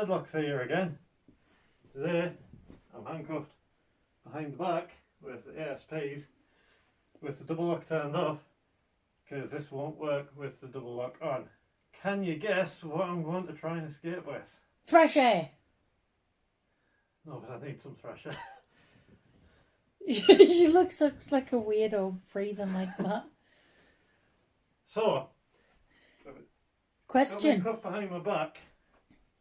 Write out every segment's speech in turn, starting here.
Deadlocks here again. Today I'm handcuffed behind the back with the ASPs with the double lock turned off because this won't work with the double lock on. Can you guess what I'm going to try and escape with? Fresh air! No, but I need some fresh air. She looks like a weirdo breathing like that. So, Question. handcuffed behind my back.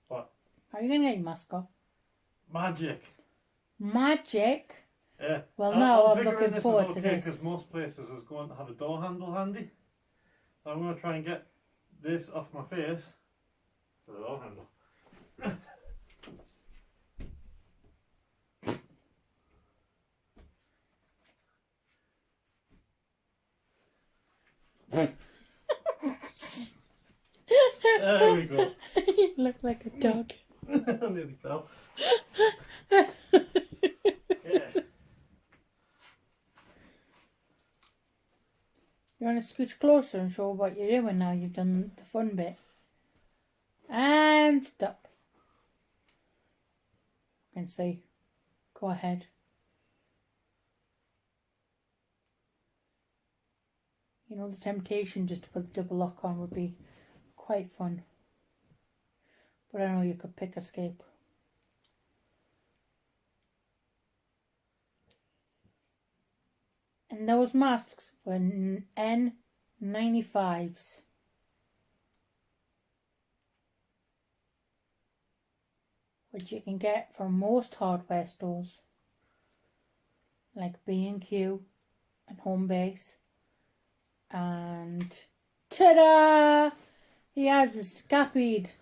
What? How are you going to get your mask off? Magic. Magic? Yeah. Well, now I'm figuring looking this forward is to okay this. because most places is going to have a door handle handy. So I'm going to try and get this off my face. So the door handle. There we go. You look like a dog. I nearly fell. Yeah. You want to scooch closer and show what you're doing now you've done the fun bit? And stop. I can see. Go ahead. You know, the temptation just to put the double lock on would be quite fun. But I know you could pick escape. And those masks were N95s. Which you can get from most hardware stores. Like B&Q and Homebase. And ta-da! He has escaped.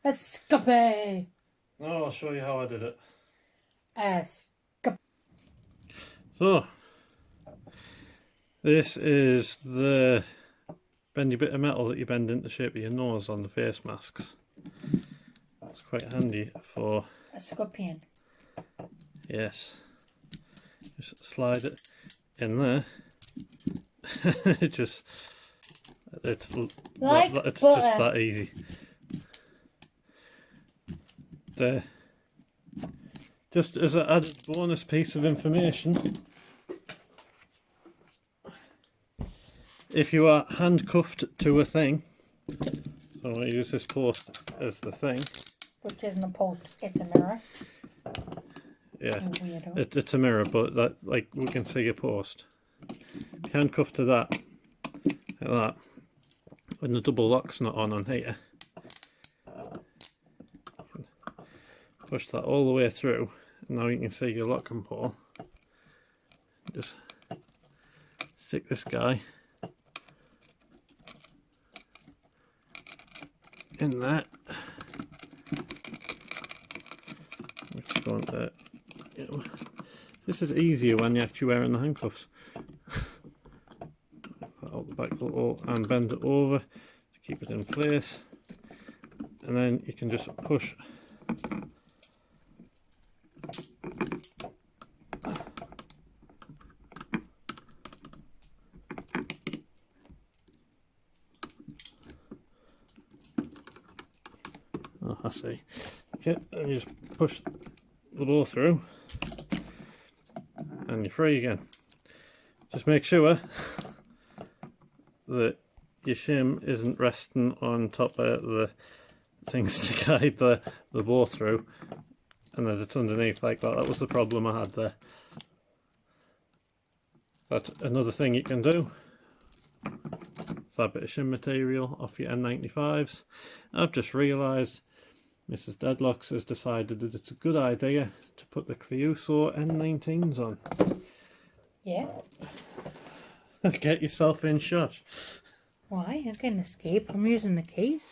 Escape! Now I'll show you how I did it. Escape. So, this is the bendy bit of metal that you bend into the shape of your nose on the face masks. It's quite handy for... A scorpion. Yes. Just slide it in there. it's just that easy. There. Just as an added bonus piece of information, if you are handcuffed to a thing, so I'm going to use this post as the thing. Which isn't a post, it's a mirror. Yeah, Weirdo. it's a mirror, but that, like, we can see a post. If you handcuff to that, like that, when the double lock's not on here, push that all the way through, and now you can see your lock and pull. Just stick this guy in there. Which is going to, you know, this is easier when you're actually wearing the handcuffs. Out the back little and bend it over to keep it in place, and then you can just push. Oh, I see. Okay, and you just push the ball through and you're free again. Just make sure that your shim isn't resting on top of the things to guide the ball through, and that it's underneath like that. That was the problem I had there. That's another thing you can do. That bit of shim material off your N95s. I've just realised Mrs. Deadlocks has decided that it's a good idea to put the Cleuso N19s on. Yeah. Get yourself in shot. Why? I can escape. I'm using the keys.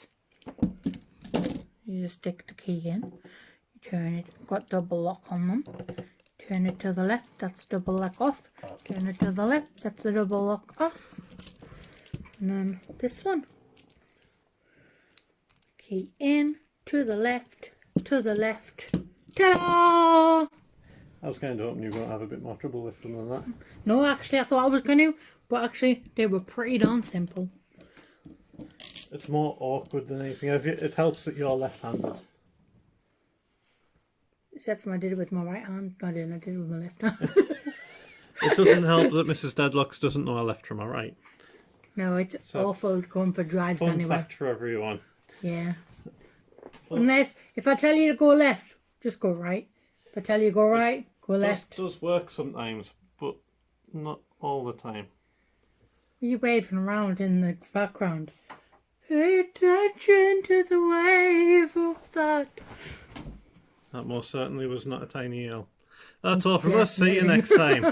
You just stick the key in. You turn it. Got double lock on them. Turn it to the left. That's double lock off. Turn it to the left. That's the double lock off. And then this one. Key in. To the left. To the left. Ta-da! I was kind of hoping you were going to have a bit more trouble with them than that. No, actually, I thought I was going to. But actually, they were pretty darn simple. It's more awkward than anything else. It helps that you're left-handed. Except for I did it with my right hand. I did it with my left hand. It doesn't help that Mrs. Deadlocks doesn't know her left from her right. No, it's awful going for drives Fun anyway. fact for everyone. Yeah. Unless, if I tell you to go left, just go right. If I tell you to go right, go left. It does work sometimes, but not all the time. Are you waving around in the background? Pay attention to the wave of that. That most certainly was not a tiny eel. That's all from us. See you next time.